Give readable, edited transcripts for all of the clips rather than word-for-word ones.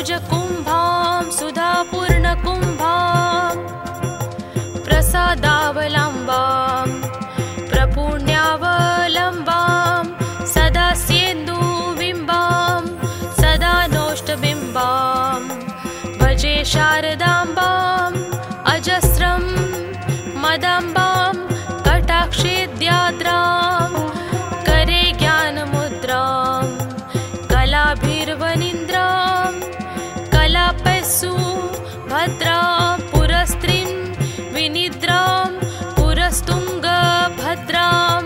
सुवक्षोजकुम्भां सुधापूर्णकुम्भां प्रसादावलम्बां प्रपुण्यावलम्बां सदा सेन्दुबिम्बां सदा नोष्टबिम्बां भजे शारदाम्बाम् अजस्रं मदाम्बां कटाक्षेद्याद्रां करे ज्ञानमुद्रां कलाभिर्वनिन्द्रां कलापस्सु भद्रां पुरस्त्रीं विनिद्रां पुरस्तुङ्गभद्रां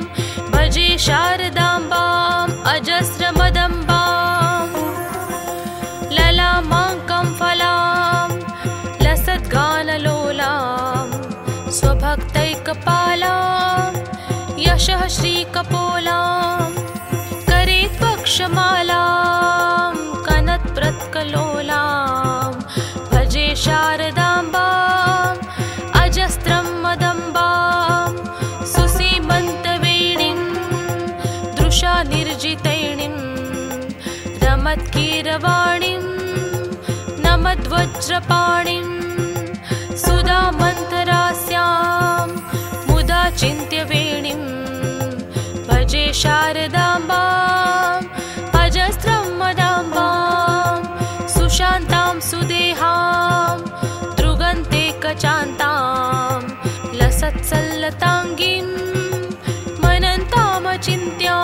भजे शारदाम्बाम् अजस्रमदम्बां ललामाङ्कं फलां लसद्गानलोलां स्वभक्तैकपालां यशः श्रीकपोलां करे त्वक्षमालां कनत्प्रत्कलोलां भजे शारदाम्बाम् अजस्रं मदम्बां सुसीमन्तवेणीं दृशानिर्जितैणीं रमत्कीरवाणीं नमद्वज्रपाणिं सुधामन्तरास्यां मुदा चिन्त्यवेणीं भजे शारदाम्बाम् अजस्रं मदाम्बां सुशान्तां सुदेहां दृगन्तेकचान्तां लसत्सल्लताङ्गीं मनन्तामचिन्त्यां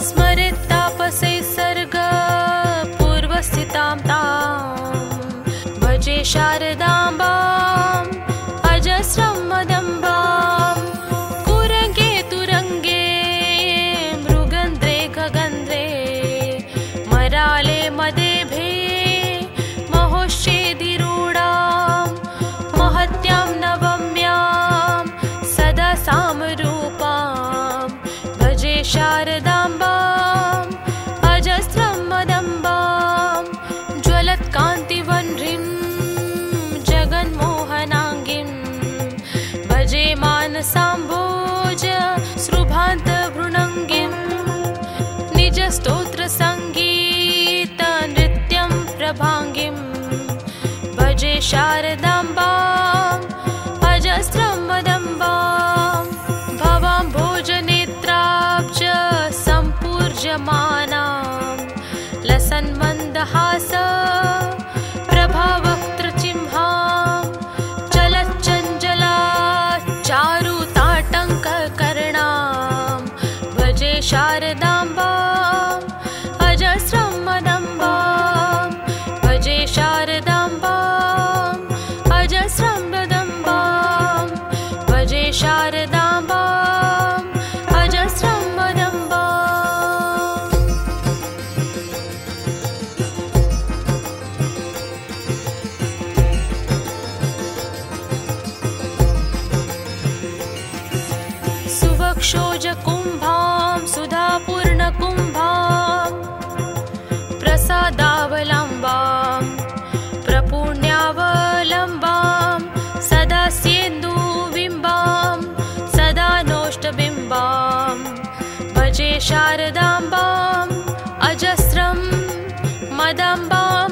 स्मरेत्तापसे सर्गपूर्वस्थितां तां भजे शारदाम्बाम् अजस्रं मदम्बां कुरङ्गे तुरङ्गे मृगन्ध्रे खगन्ध्रे मराले मदेभे महोश्चेदिरूढां महत्यां नवम्यां सदा सामरूपां भजे शारदाम्बाम् अजस्रं मदम्बां ज्वलत्कान्तिवह्निं जगन्मोहनाङ्गीं भजे मानसाम्भोज सृभान्तभृणङ्गीं निजस्तोत्रसङ्गीतनृत्यं प्रभाङ्गीं भजे शारदाम्बाम् अजस्रं मदम्बां भवां भोजनेत्राब्ज सम्पूर्जमानां लसन्मन्दहास प्रभावक्त्रचिह्नां चलच्चञ्चला चारुताटङ्ककर्णां भजे शारदाम्बाम् अजस्रं मदम्बां भजे शारदाम्बाम् अजस्रं मदम्बां भजे शारदाम्बाम् अजस्रं मदम्बाम् सुवक्षोजकुम्भां सुधापूर्णकुम्भां प्रसादावलम्बां प्रपुण्यावलम्बां सदा सेन्दुबिम्बां सदा नोष्टबिम्बां भजे शारदाम्बाम् अजस्रं मदाम्बां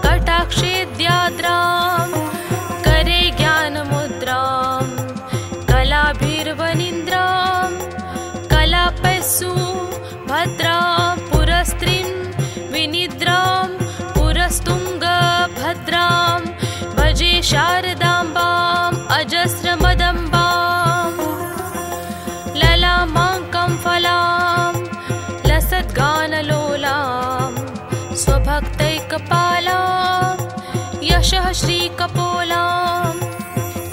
कटाक्षेद्याद्रां करे ज्ञानमुद्रां कलाभिर्वनिन्द्रां कलापस्सु भद्रां पुरस्त्रीं विनिद्रां पुरस्तुङ्गभद्रां भजे शारदाम्बाम् अजस्रमदम्बां ललामाङ्कं फलां लसद्गानलोलां स्वभक्तैकपालां यशः श्रीकपोलां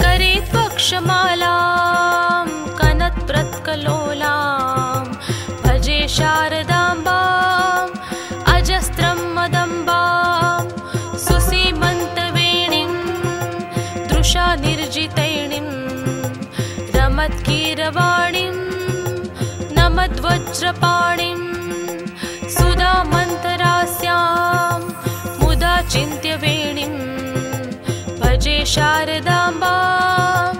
करे त्वक्षमालां कनत्प्रत्कलोलां भजे शारदाम्बाम् अजस्रं मदम्बां सुसीमन्तवेणीं दृशानिर्जितैणीं रमत्कीरवाणीं नमद्वज्रपाणिं सुधामन्तरास्यां मुदा चिन्त्यवेणीं भजे शारदाम्बाम्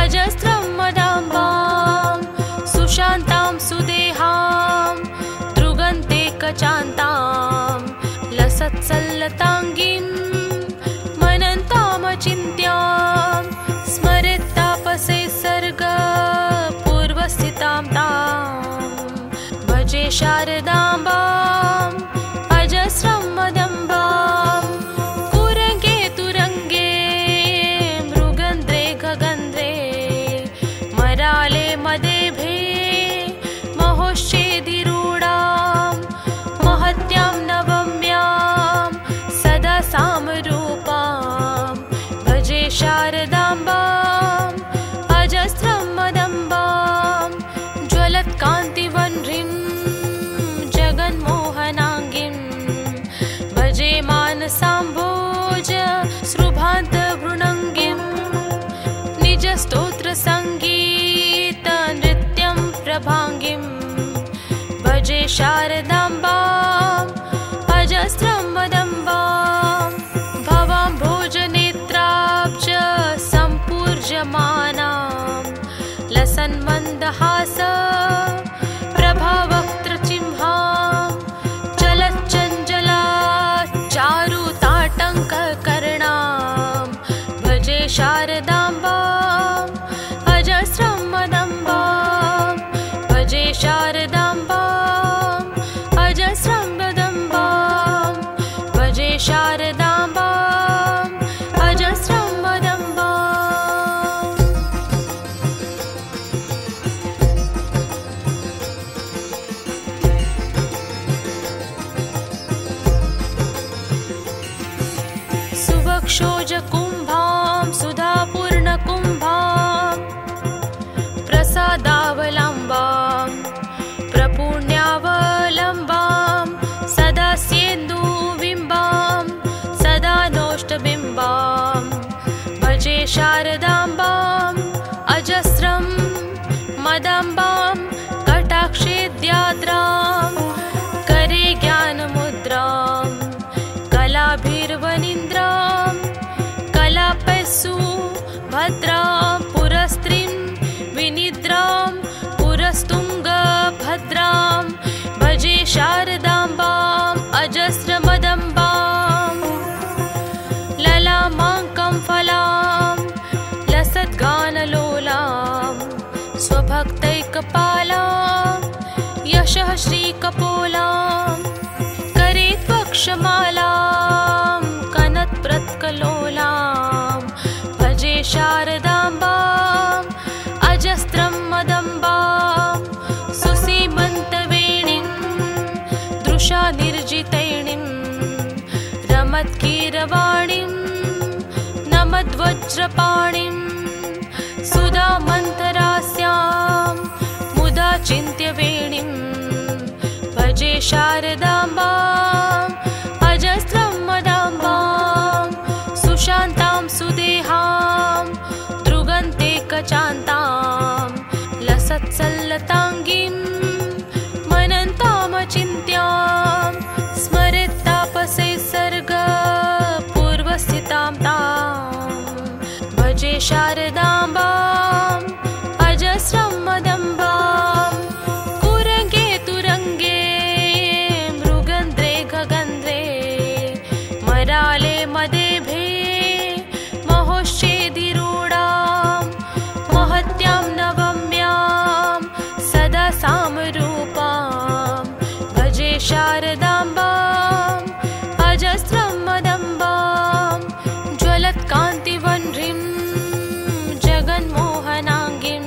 अजस्रं मदाम्बां सुशान्तां सुदेहां दृगन्तेकचान्तां लसत्सल्लताङ्गीं मदन्तामचिन्त्यां स्मरेत्तापसे सर्ग पूर्वस्थितां तां भजे शारदाम्बाम् अजस्रं मदम्बां कुरङ्गे तुरङ्गे मृगन्ध्रे गगन्ध्रे मराले मदेभे महोश्चेदिरूढां महत्यां नवम्यां सदा सामरूपां भजे शारदाम्बाम् अजस्रं मदम्बां ज्वलत्कान्तिवह्निं जगन्मोहनाङ्गीं भजे मानसाम्भोज सृभान्तभृणङ्गीं निजस्तोत्रसङ्गीतनृत्यं प्रभाङ्गीं भजे शारदाम्बाम् अजस्रं मदम्बां भवां भोजनेत्राब्ज सम्पूर्जमानां लसन्मन्दहास प्रभावक्त्रचिह्नां चलच्चञ्चला चारुताटङ्ककर्णां भजे शारदाम्बाम् अजस्रं मदम्बां भजे शारदाम्बाम् अजस्रं मदम्बां भजे शारदाम्बाम् अजस्रं मदम्बाम्। सुवक्षोजकुम्भां सुधापूर्णकुम्भां प्रसादावलम्बां प्रपूर्ण्यावलम्बां सदा स्येन्दुबिम्बां सदा नोष्टबिम्बां भजे शारदाम्बाम् अजस्रं मदम्बां कटाक्षेद्याद्रां करे ज्ञानमुद्रां कलाभिर्वनिन्द्रां कलापैस्सु भद्रां पुरस्त्रीं विनिद्रां पुरस्तुङ्गभद्रां भजे शारदाम्बाम् अजस्रमदम्बां ललामाङ्कं फलां लसद्गानलोलां स्वभक्तैकपालां यशः श्रीकपोलां करे त्वक्षमालां कनत्प्रत्कलोलां भजे शारदाम्बाम् अजस्रं मदम्बां सुसीमन्तवेणीं दृशा निर्जितैणीं रमत्कीरवाणीं नमद्वज्रपाणिं सुधामन्तरास्यां मुदा चिन्त्यवेणीं भजे शारदाम्बाम् अजस्रं मदम्बां सुशान्तां सुदेहां दृगन्तेकचान्तां लसत्सल्लताङ्गीं मनन्तामचिन्त्यां स्मरेत्तापसे सर्ग पूर्वस्थितां तां भजे शारदाम्बाम् अजस्रं मदम्बां कुरङ्गे तुरङ्गे मृगन्ध्रे गगन्ध्रे मराले मदेभे महोश्चेदिरूढां महत्यां नवम्यां सदा सामरूपां भजे शारदाम्बाम् अजस्रं मदम्बां ज्वलत्कान्तिवह्निं जगन्मोहनाङ्गीं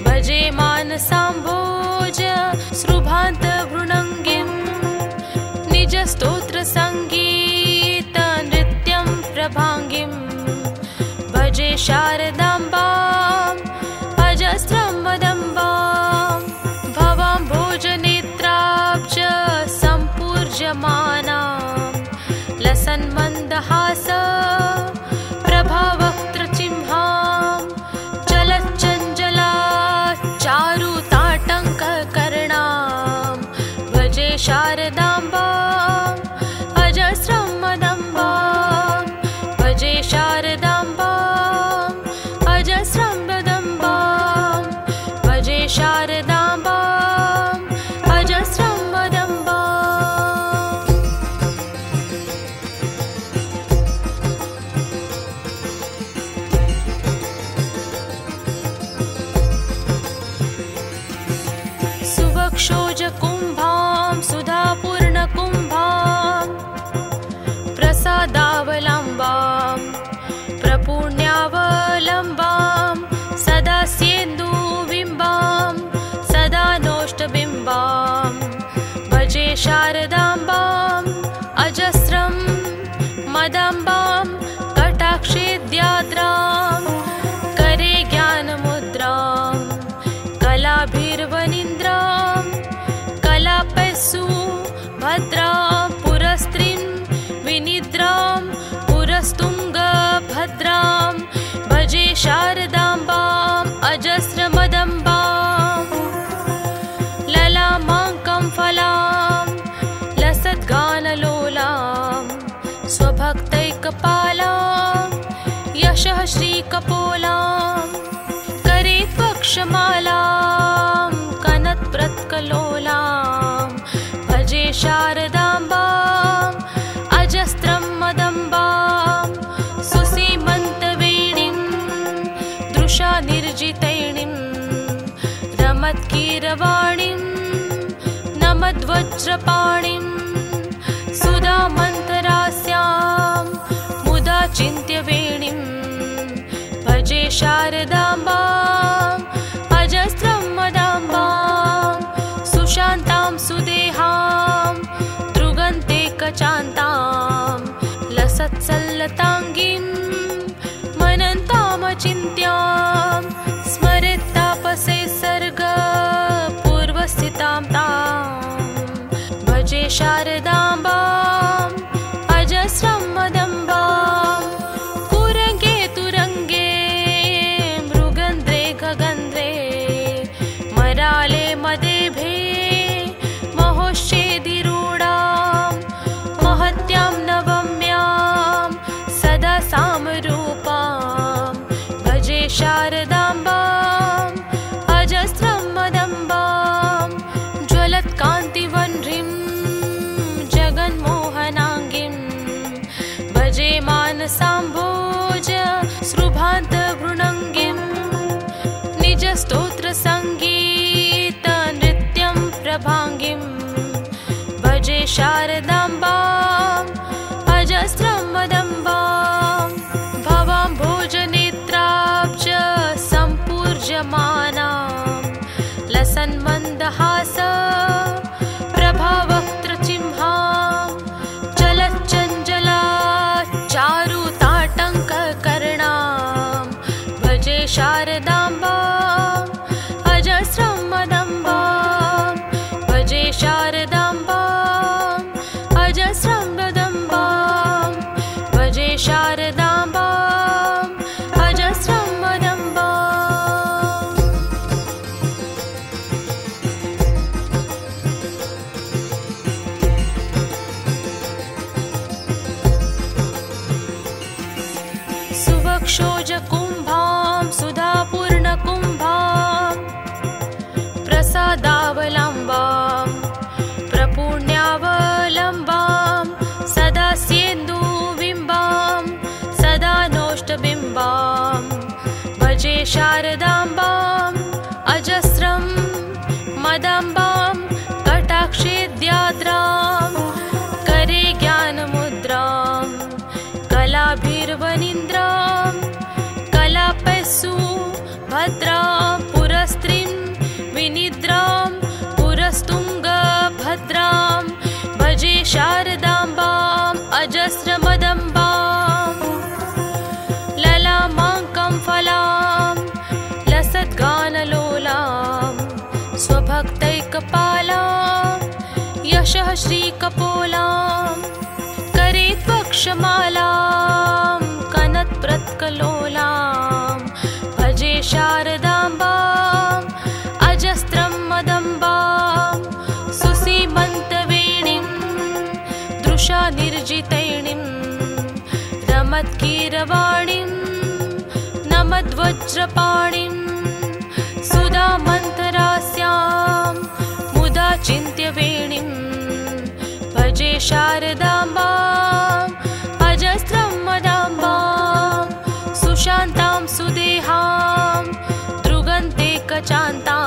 भजे मानसाम्भोज सृभान्तभृणङ्गीं निजस्तोत्रसङ्गीतनृत्यं प्रभाङ्गीं भजे शारदाम्बाम् अजस्रं मदम्बां भवां भोजनेत्राब्ज सम्पूर्जमानां लसन्मन्दहास प्रभावक्त्रचिह्नां चलच्चञ्चला चारुताटङ्ककर्णां भजे शारदाम्बाम् अजस्रं मदम्बां भजे शारदाम्बाम् शारदाम्बां कटाक्षेद्याद्रां करे ज्ञानमुद्रां कलाभिर्वनिन्द्रां कलापस्सु भद्रां पुरस्त्रीं विनिद्रां पुरस्तुङ्गभद्रां भजे शारदाम्बाम् अजस्रमदम्बां ललामाङ्कं फलां लसद्गानलोलां स्वभक्तैकपालां यशः श्रीकपोलां करे त्वक्षमालां कनत्प्रत्कलोलां भजे शारदाम्बाम् अजस्रं मदम्बां सुसीमन्तवेणीं दृशा निर्जितैणीं रमत्कीरवाणीं नमद्वज्रपाणिं सुधामन्तरास्यां मुदा चिन्त्यवेणीं भजे शारदाम्बाम् अजस्रं मदाम्बां सुशान्तां सुदेहां दृगन्तेकचान्तां लसत्सल्लताङ्गीं मनन्तामचिन्त्यां स्मरेत्तापसे सर्गपूर्वस्थितां तां भजे शारदाम्बाम् अजस्रं मदम्बां कुरङ्गे तुरङ्गे मृगन्ध्रे खगन्ध्रे मराले मदेभे महोश्चेदिरूढां महत्यां नवम्यां सदा सामरूपां भजे शारदाम्बाम् अजस्रं मदम्बां ज्वलत्कान्तिवह्निं जगन्मोहनाङ्गीं भजे मानसाम्भोज सृभान्तभृणङ्गीं निजस्तोत्रसङ्गीतनृत्यं प्रभाङ्गीं भजे शारदाम्बाम् अजस्रं मदम्बां भवां भोजनेत्राब्ज सम्पूर्जमानां लसन्मन्दहास प्रभावक्त्रचिह्नां चलच्चञ्चला चारुताटङ्ककर्णां भजे शारदाम्बाम् अजस्रं मदम्बां भजे शारदाम्बाम् अजस्रं मदम्बां भजे शारदाम्बाम् अजस्रं मदम्बाम् सुवक्षोजकुम्भां सुधापूर्णकुम्भां प्रसादावलम्बां प्रपूर्ण्यावलम्बां सदा स्येन्दुबिम्बां सदा नोष्टबिम्बां भजे शारदाम्बाम् अजस्रं मदम्बां कटाक्षेद्याद्रां करे ज्ञानमुद्रां कलाभिर्वनिन्द्रां कलापस्सु भद्रां पुरस्त्रीं विनिद्रां पुरस्तुङ्गभद्रां भजे शारदाम्बाम् अजस्रमदम्बां ललामाङ्कं फलां लसद्गानलोलां स्वभक्तैकपालां यशः श्रीकपोलां करे त्वक्षमालां कनत्प्रत्कलोलां भजे शारदाम्बाम् अजस्रं मदम्बां सुसीमन्तवेणीं दृशा निर्जितैणीं रमत्कीरवाणीं नमद्वज्रपाणिं सुधामन्तरास्यां मुदा चिन्त्यवेणीं भजे शारदाम्बाम् अजस्रं मदाम्बां सुशान्तां सुदेहां दृगन्तेकचान्तां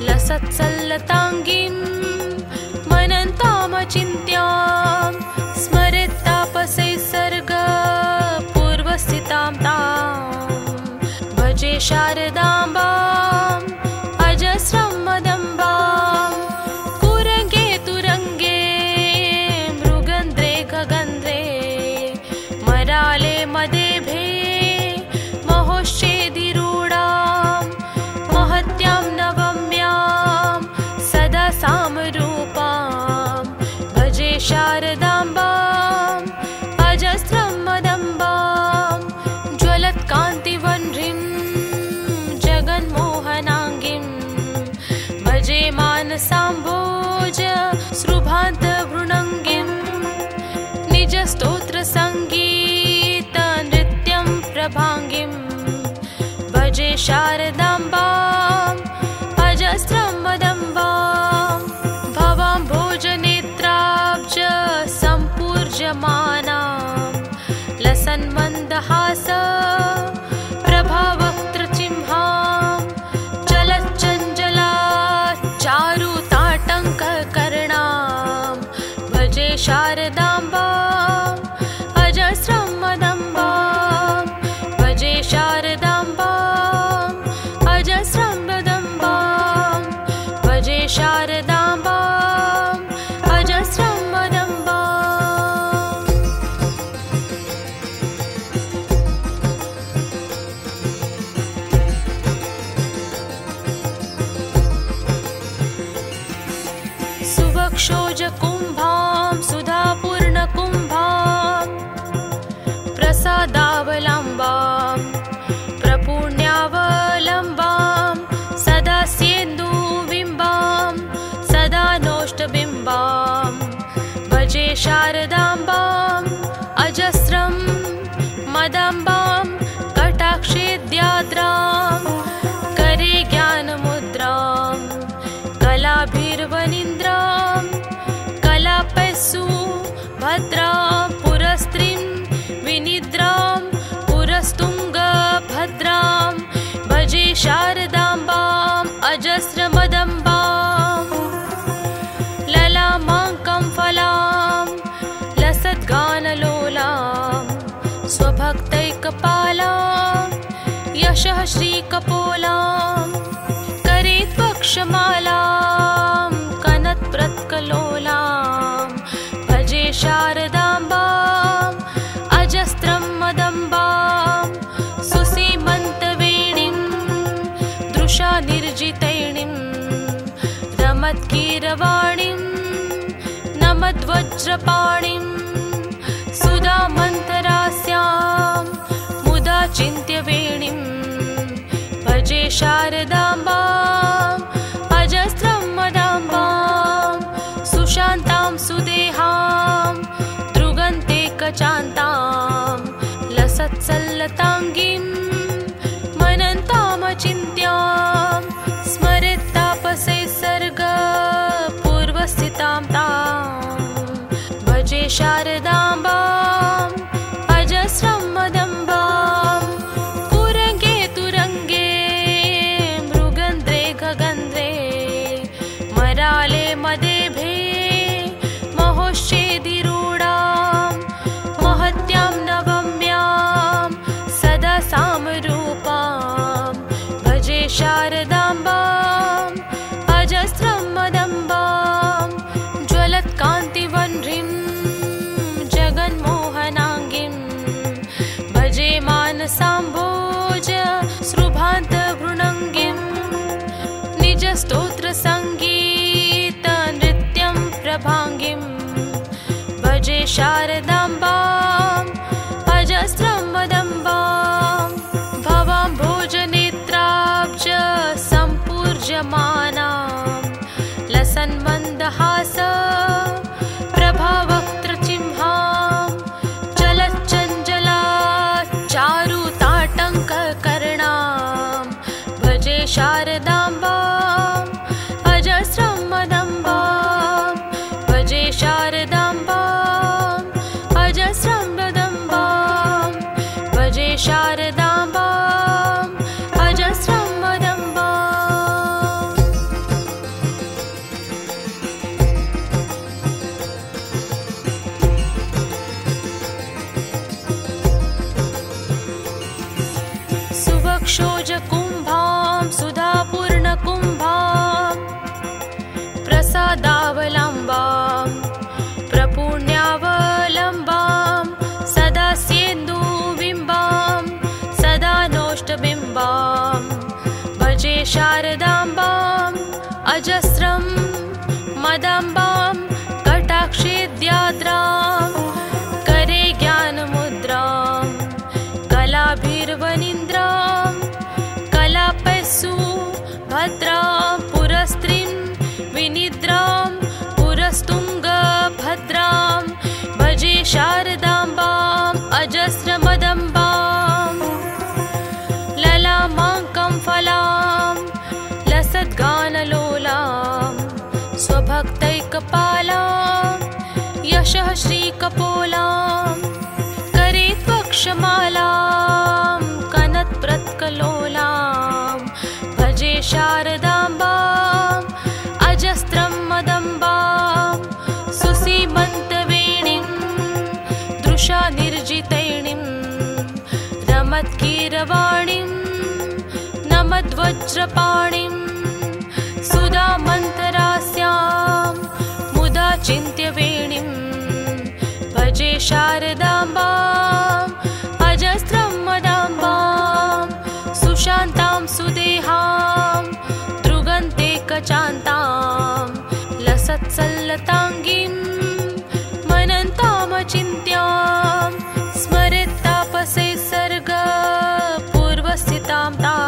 लसत्सल्लताङ्गीं मनन्तामचिन्त्यां स्मरेत्तापसे सर्गपूर्वस्थितां तां भजे शारदाम्बाम् अजस्रं मदम्बां कुरङ्गे तुरङ्गे मृगन्ध्रे खगन्ध्रे मानसाम्भोज श्रुभान्तभृणङ्गिं निजस्तोत्रसङ्गीतनृत्यं प्रभाङ्गिं भजे शारदाम्बाम् अजस्रं मदम्बां भवां भोजनेत्राब्ज सम्पूर्जमानां लसन्मन्दहास प्रभावक्त्रचिह्नां चलच्चञ्चला चारुताटङ्ककर्णां भजे शारदाम्बाम् अजस्रं मदम्बां भजे शारदाम्बाम् अजस्रं मदम्बां भजे शारदाम्बाम् अजस्रं मदम्बाम्। सुवक्षोजकुम्भां सुधापूर्णकुम्भां प्रसादावलम्बां प्रपूर्ण्यावलम्बां सदा स्येन्दुबिम्बां सदा नोष्टबिम्बां भजे शारदाम्बाम् अजस्रं मदम्बां कटाक्षेद्याद्रां करे ज्ञानमुद्रां कलाभिर्वनिन्द्रां कलापैस्सु भद्रां पुरस्त्रीं विनिद्रां पुरस्तुङ्गभद्रां भजे शारदाम्बाम् अजस्रमदम्बां ललामाङ्कं फलां लसद्गानलोलां स्वभक्तैकपालां यशः श्रीकपोलां करे त्वक्षमालां कनत्प्रत्कलोलां भजे शारदाम्बाम् अजस्रं मदम्बां सुसीमन्तवेणीं दृशा निर्जितैणीं रमत्कीरवाणीं नमद्वज्रपाणिं सुधामन्तरास्यां मुदा चिन्त्यवेणीं भजे शारदाम्बाम् अजस्रं मदम्बां सुशान्तां सुदेहां दृगन्तेकचान्तां लसत्सल्लताङ्गीं मनन्तामचिन्त्यां स्मरेत्तापसे सर्गपूर्वस्थितां तां भजे शारदाम्बाम् अजस्रं मदम्बां कुरङ्गे तुरङ्गे मृगन्ध्रे गगन्ध्रे मराले मदेभे महोश्चेदिरूढां महत्यां नवम्यां सदा सामरूपां भजे शारदाम्बाम् अजस्रं मदम्बां ज्वलत्कान्तिवह्निं जगन्मोहनाङ्गीं भजे मानसाम्भोज श्रुभान्तभृणङ्गिं निजस्तोत्रसङ्गीतनृत्यं प्रभाङ्गिं भजे शारदाम्बाम् अजस्रं मदम्बां भवां भोजनेत्राब्ज सम्पूर्जमानां लसन्मन्दहास प्रभावक्त्रचिह्नां चलच्चञ्चला चारुताटङ्ककर्णां भजे शारदाम्बाम् अजस्रं मदम्बां भजे शारदाम्बाम् अजस्रं मदम्बां भजे शारदाम्बाम् अजस्रं मदम्बाम्। सुवक्षोजकुम्भां सुधापूर्णकुम्भां प्रसादावलम्बां प्रपूर्ण्यावलम्बां सदा स्येन्दुबिम्बां सदा नोष्टबिम्बां भजे शारदाम्बाम् अजस्रं मदम्बां कटाक्षेद्याद्रां करे ज्ञानमुद्रां कलाभिर्वनिन्द्रां कलापैस्सु भद्रां पुरस्त्रीं विनिद्रां अजस्रमदम्बाम् ललामाङ्कं फलां लसद्गानलोलां स्वभक्तैकपालां यशः श्रीकपोलां करे त्वक्षमालां कनत्प्रत्कलोलां भजे शारदाम्बाम् अजस्रं मदम्बां सुसीमन्तवेणीं दृशा निर्जितैणीं रमत्कीरवाणीं नमद्वज्रपाणिं सुधामन्तरास्यां मुदा चिन्त्यवेणीं भजे शारदाम्बाम् अजस्रं मदाम्बां सुशान्तां सुदेहां दृगन्तेकचान्तां लसत्सल्लताङ्गीं मनन्तामचिन्त्यां स्मरेत्तापसे सर्गपूर्वस्थितां तां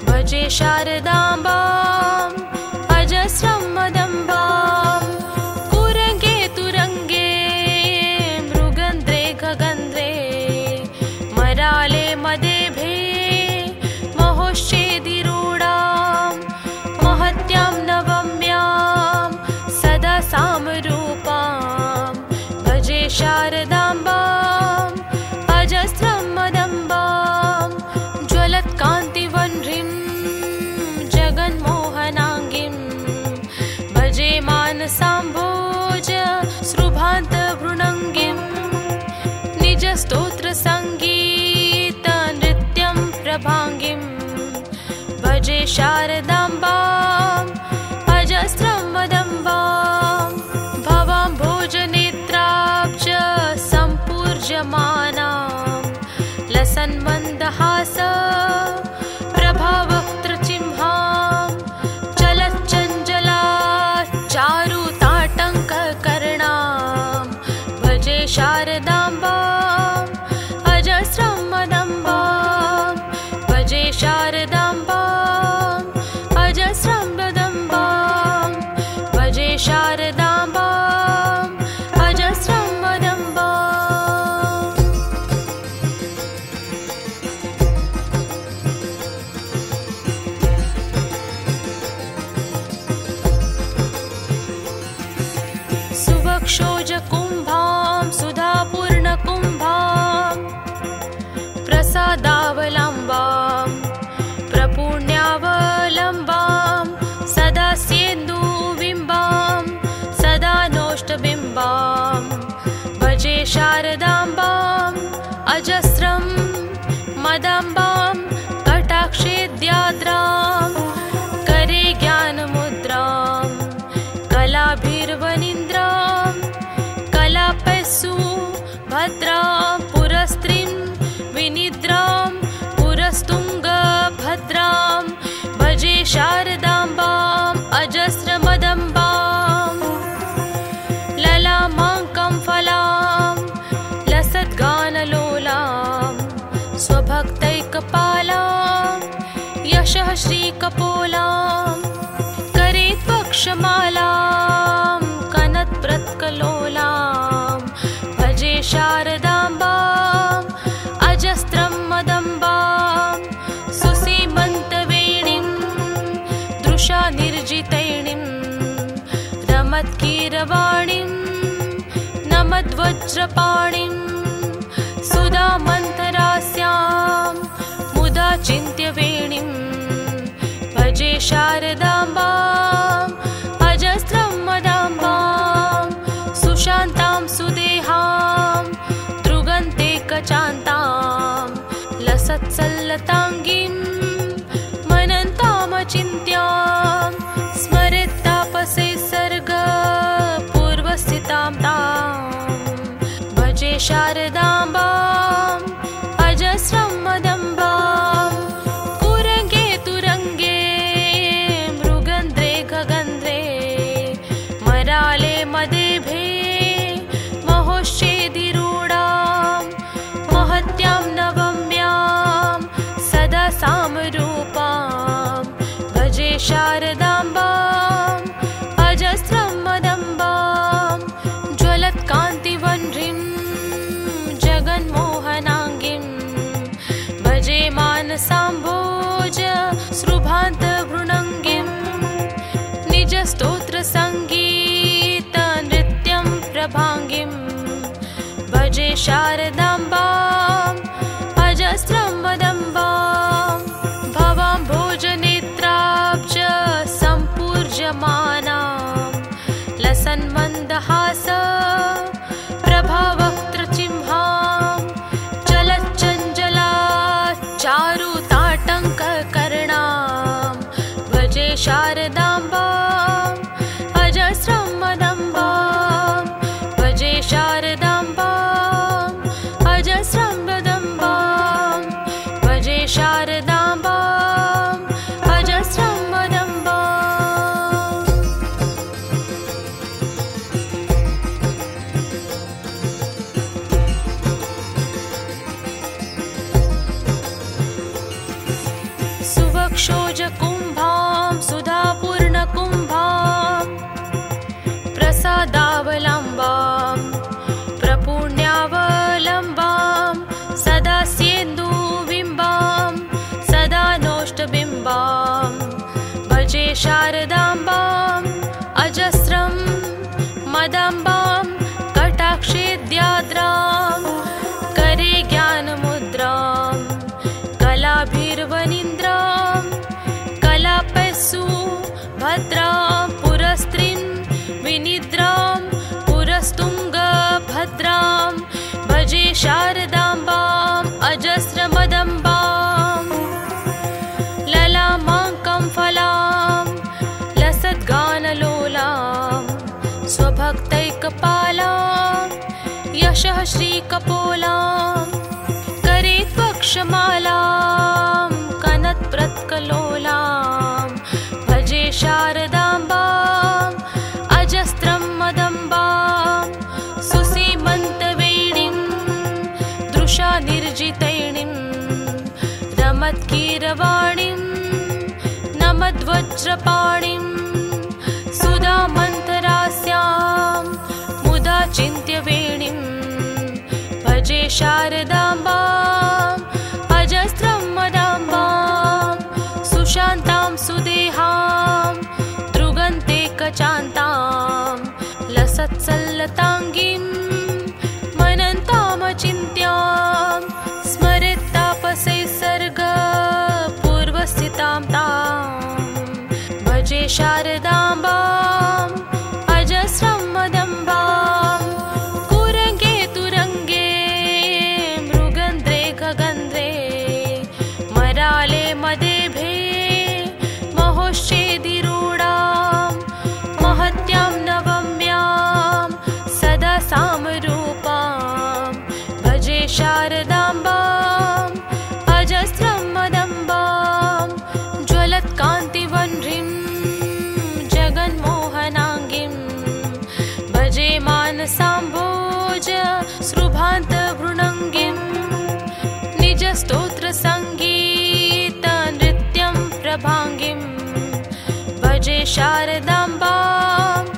भजे शारदाम्बाम् अजस्रं मदम्बां कुरङ्गे तुरङ्गे मृगन्ध्रे खगन्ध्रे मराले मदेभे महोश्चेदिरूढां महत्यां नवम्यां सदा सामरूपां भजे शारदाम्बाम् अजस्रं मदम्बां ज्वलत्कान्तिवह्निं जगन्मोहनाङ्गीं भजे मानसाम्भोज सृभान्तभृणङ्गीं निजस्तोत्रसङ्गीतनृत्यं प्रभाङ्गीं भजे शारदाम्बाम् अजस्रं मदम्बां भवां भोजनेत्राब्ज सम्पूर्जमानां लसन्मन्दहास प्रभावक्त्रचिह्नां चलच्चञ्चला चारुताटङ्ककर्णां भजे शारदाम्बाम् अजस्रं मदम्बां भजे शारदाम्बाम् अजस्रं मदम्बां भजे शारदाम्बाम् अजस्रं मदम्बाम् सुवक्षोजकुम्भां सुधापूर्णकुम्भां प्रसादावलम्बां प्रपूर्ण्यावलम्बां सदा स्येन्दुबिम्बां सदा नोष्टबिम्बां भजे शारदाम्बाम् अजस्रं मदाम्बां कटाक्षेद्याद्रां करे ज्ञानमुद्रां कलाभिर्वनीन्द्रां कलापैस्सु भद्रां पुरस्त्रीं विनिद्रां पुरस्तुङ्गभद्रां भजे शारदाम्बाम् अजस्रमदम्बां ललामाङ्कं फलां लसद्गानलोलां स्वभक्तैकपालां यशः श्रीकपोलां करे त्वक्षमालां कनत्प्रत्कलोलां भजे शारदाम्बाम् अजस्रं मदम्बां सुसीमन्तवेणीं दृशा निर्जितैणीं रमत्कीरवाणीं नमद्वज्रपाणिं सुधामन्तरास्यां मुदा चिन्त्यवेणीं भजे शारदाम्बाम् अजस्रं मदाम्बां सुशान्तां सुदेहां दृगन्तेकचान्तां लसत्सल्लताङ्गीं मनन्तामचिन्त्यां स्मरेत्तापसे सर्गपूर्वस्थितां तां भजे शारदाम्बाम् अजस्रं मदम्बां कुरङ्गे तुरङ्गे मृगन्ध्रे खगन्ध्रे मराले मदेभे महोश्चेदिरूढां महत्यां नवम्यां सदा सामरूपां भजे शारदाम्बाम् अजस्रं मदम्बां ज्वलत्कान्तिवह्निं जगन् शारदाम्बाम् अजस्रं वदम्बाम् भवां भोजनेत्राब्ज सम्पूर्यमानां लसन्मन्दहास प्रभावक्त्रचिह्नां चलच्चञ्चला चारुताटङ्ककर्णां भजे शारदाम्बाम् अजस्रं वदम्बाम् भजे शारदाम्बाम् अजस्रं वदम्बाम् भजे शारदाम्बाम् अजस्रं वदम्बाम्। सुवक्षोजकुम्भां सुधापूर्णकुम्भां प्रसादावलम्बां प्रपूर्ण्यावलम्बां सदा स्येन्दुबिम्बां सदा नोष्टबिम्बां भजे शारदाम्बाम् अजस्रं मदाम्बां कटाक्षेद्याद्रां करे ज्ञानमुद्रां कलाभिर्वनीन्द्रां कलापस्सु भद्रां पुरस्त्रीं विनिद्रां पुरस्तुङ्गभद्रां भजे शारदाम्बाम् अजस्रमदम्बाम् ललामाङ्कं फलां लसद्गानलोलां स्वभक्तैकपालां यशः श्रीकपोलां करे त्वक्षमालां कनत्प्रत्कलोलां भजे शारदाम्बाम् अजस्रं मदम्बां सुसीमन्तवेणीं दृशा निर्जितैणीं रमत्कीरवाणीं नमद्वज्रपाणिं सुधामन्तरास्यां मुदा चिन्त्यवेणीं भजे शारदाम्बाम् अजस्रं मदाम्बां सुशान्तां सुदेहां दृगन्तेकचान्तां लसत्सल्लताङ्गीं मनन्तामचिन्त्यां स्मरेत्तापसे सर्गपूर्वस्थितां तां भजे शारदाम्बाम् अजस्रं मदम्बां कुरङ्गे तुरङ्गे मृगन्ध्रे खगन्ध्रे मराले मदेभे महोश्चेदिरूढां महत्यां नवम्यां सदा सामरूपां भजे शारदाम्बाम् अजस्रं मदम्बां ज्वलत्कान्तिवह्निं जगन्मोहनाङ्गीं भजे मानसाम्भोज सृभान्तभृणङ्गीं निजस्तोत्रसङ्गीतनृत्यं प्रभाङ्गीं भजे शारदाम्बाम्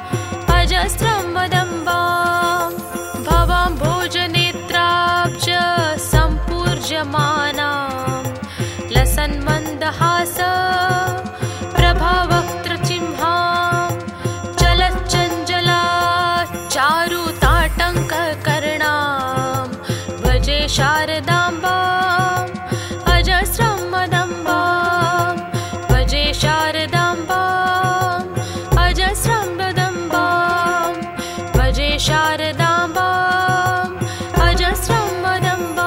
अजस्रं वदम्बाम् भवां भोजनेत्राब्ज सम्पूर्यमानां लसन्मन्दहास प्रभावक्त्रचिह्नां चलच्चञ्चला चारुताटङ्ककर्णां भजे शारदाम्बाम् अजस्रं वदम्बाम् भजे शारदाम्बाम् अजस्रं वदम्बाम् भजे शारदाम्बाम् अजस्रं वदम्बाम्।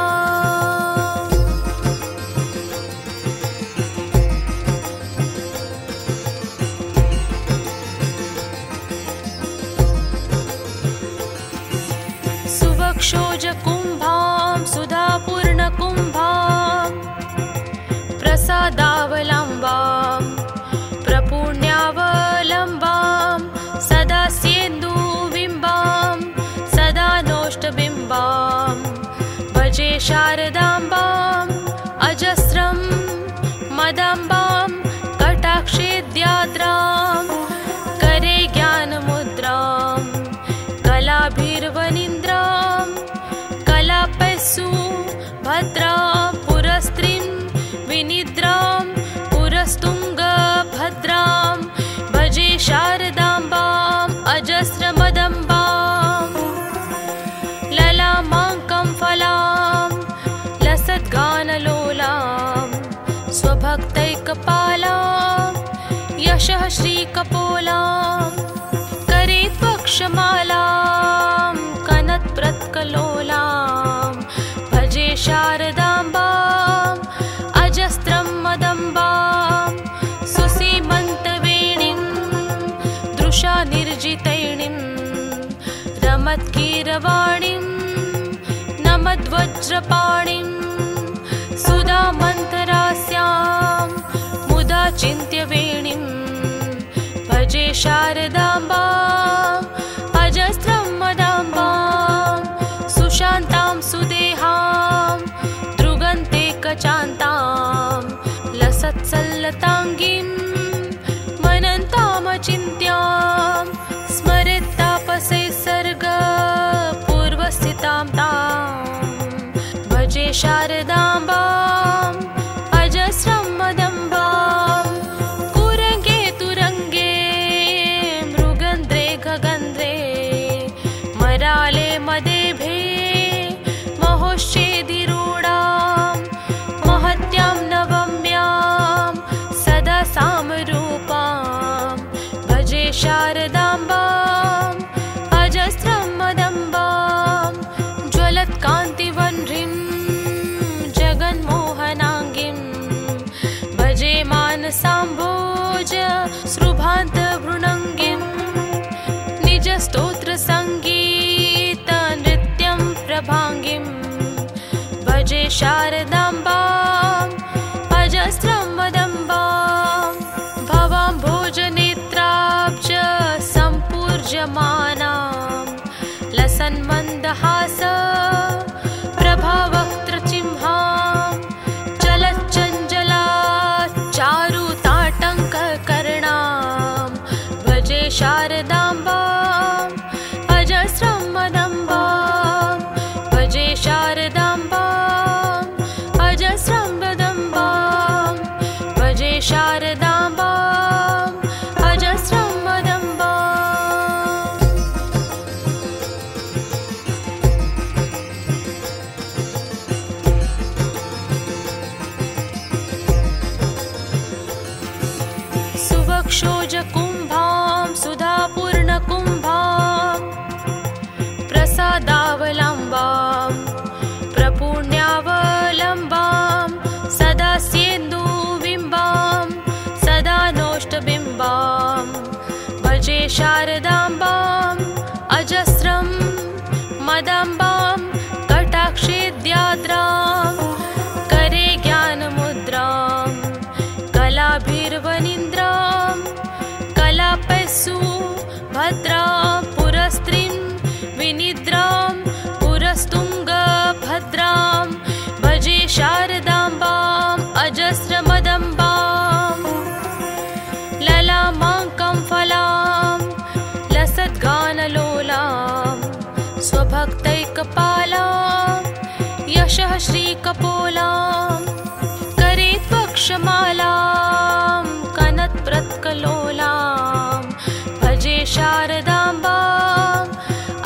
सुवक्षोजकुम्भां सुधापूर्णकुम्भां प्रसादावलम्बां प्रपूर्ण्यावलम्बां सदा स्येन्दुबिम्बां सदा नोष्टबिम्बां भजे शारदाम्बाम् अजस्रं मदाम्बां कटाक्षेद्याद्रां करे ज्ञानमुद्रां कलाभिर्वनीन्द्रां कलापस्सु भद्रां पुरस्त्रीं विनिद्रां पुरस्तुङ्गभद्रां भजे शारदाम्बाम् अजस्रमदम्बाम् ललामाङ्कं सहस्रैकपालां यशः श्रीकपोलां करे त्वक्षमालां कनत्प्रत्कलोलां भजे शारदाम्बाम् अजस्रं मदम्बां सुसीमन्तवेणीं दृशा निर्जितैणीं रमत्कीरवाणीं नमद्वज्रपाणिं सुधामन्तरास्यां मुदा चिन्त्यवेणीं भजे शारदाम्बाम् अजस्रं मदाम्बां सुशान्तां सुदेहां दृगन्तेकचान्तां लसत्सल्लताङ्गीं मनन्तामचिन्त्यां स्मरेत्तापसे सर्गपूर्वस्थितां तां भजे शारदाम्बाम् अजस्रं मदम्बां कुरङ्गे तुरङ्गे मृगन्ध्रे गगन्ध्रे मराले मदेभे महोश्चेदिरूढां महत्यां नवम्यां सदा सामरूपां भजे शारदाम्बाम् अजस्रं मदम्बां ज्वलत्कान्तिवह्निं जगन्मोहनाङ्गीं भजे मानसाम्भोज सृभान्तभृणङ्गीं निजस्तोत्रसङ्गीतनृत्यं प्रभाङ्गीं भजे शारदाम्बाम् अजस्रं मदम्बां भवाम्भोजनेत्राब्ज सम्पूर्जमानां लसन्मन्दहास प्रभावक्त्रचिह्नां चलच्चञ्चला चारुताटङ्ककर्णां भजे शारदाम्बाम् अजस्रं मदम्बां भजे शारदाम्बाम् अजस्रं मदम्बां भजे शारदाम्बाम् अजस्रं मदम्बाम् सुवक्षोजकुम्भां सुधापूर्णकुम्भां प्रसादावलम्बां प्रपूर्ण्यावलम्बां सदा स्येन्दुबिम्बां सदा नोष्टबिम्बां भजे शारदाम्बाम् अजस्रं मदाम्बां कटाक्षेद्याद्रां करे ज्ञानमुद्रां कलाभिर्वनीन्द्रां कलापैस्सु भद्रां पुरस्त्रीं विनिद्रां पुरस्तुङ्गभद्रां भजे शारदाम्बाम् अजस्रमदम्बां ललामाङ्कं फलां लसद्गानलोलां स्वभक्तैकपालां यशः श्रीकपोलां करे त्वक्षमालां कनत्प्रत्कलोलां भजे शारदाम्बाम्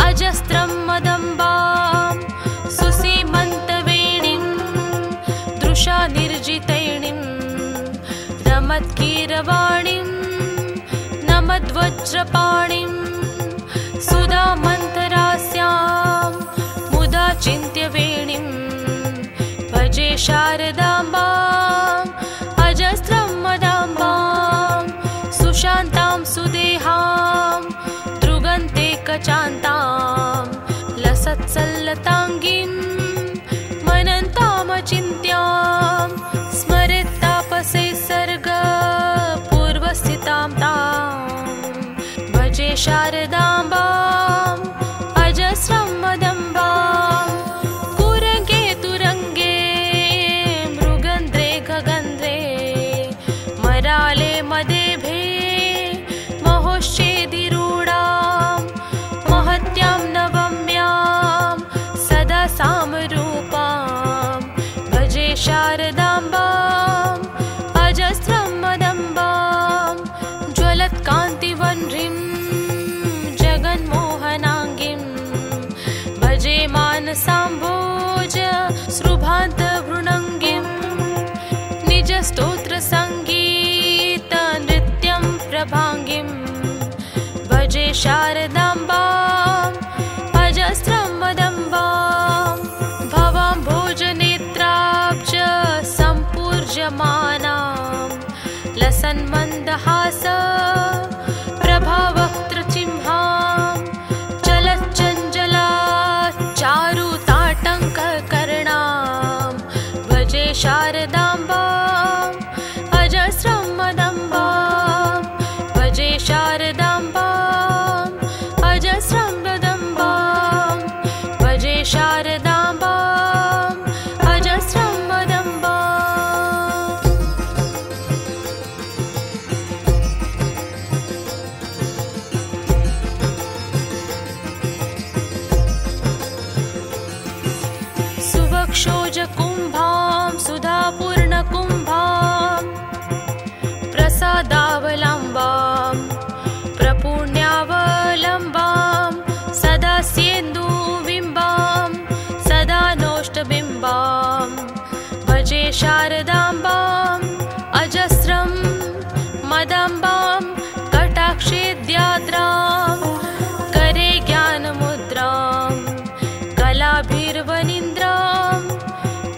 अजस्रं मदम्बां सुसीमन्तवेणीं दृशा निर्जितैणीं रमत्कीरवाणीं नमद्वज्रपाणिं सुधामन्तरास्यां मुदा चिन्त्यवेणीं भजे शारदाम्बाम् अजस्रं मदाम्बां सुशान्तां सुदेहां दृगन्तेकचान्तां लसत्सल्लताङ्गीं मनन्तामचिन्त्यां स्मरेत्तापसे सर्गपूर्वस्थितां तां भजे शारदाम्बाम् अजस्रं मदम्बां कुरङ्गे तुरङ्गे मृगन्ध्रे गगन्ध्रे मराले मदेभे महोश्चेदिरूढां महत्यां नवम्यां सदा सामरूपां भजे शारदाम्बाम् अजस्रं मदम्बां ज्वलत्कान्तिवह्निं जगन्मोहनाङ्गीं भजे मानसाम्भोज सृभान्तभृणङ्गीं निजस्तोत्रसङ्गीतनृत्यं शारदाम्बाम् अजस्रं मदम्बाम् भवां भोजनेत्राब्ज सम्पूर्यमानां लसन्मन्दहास प्रभावक्त्रचिह्नां चलच्चञ्चला चारुताटङ्ककर्णां भजे शारदाम्बाम् अजस्रं मदम्बाम् भजे शारदाम्बाम् अजस्रं मदम्बाम् भजे शारदाम्बाम् अजस्रं मदम्बाम्। सुवक्षोजकुम्भां सुधापूर्णकुम्भां प्रसादावलम्बां प्रपूर्ण्यावलम्बां सदा सेन्दुबिम्बां सदा नोष्टबिम्बां भजे शारदाम्बाम् अजस्रं मदाम्बां कटाक्षेद्याद्रां करे ज्ञानमुद्रां कलाभिर्वनिन्द्रां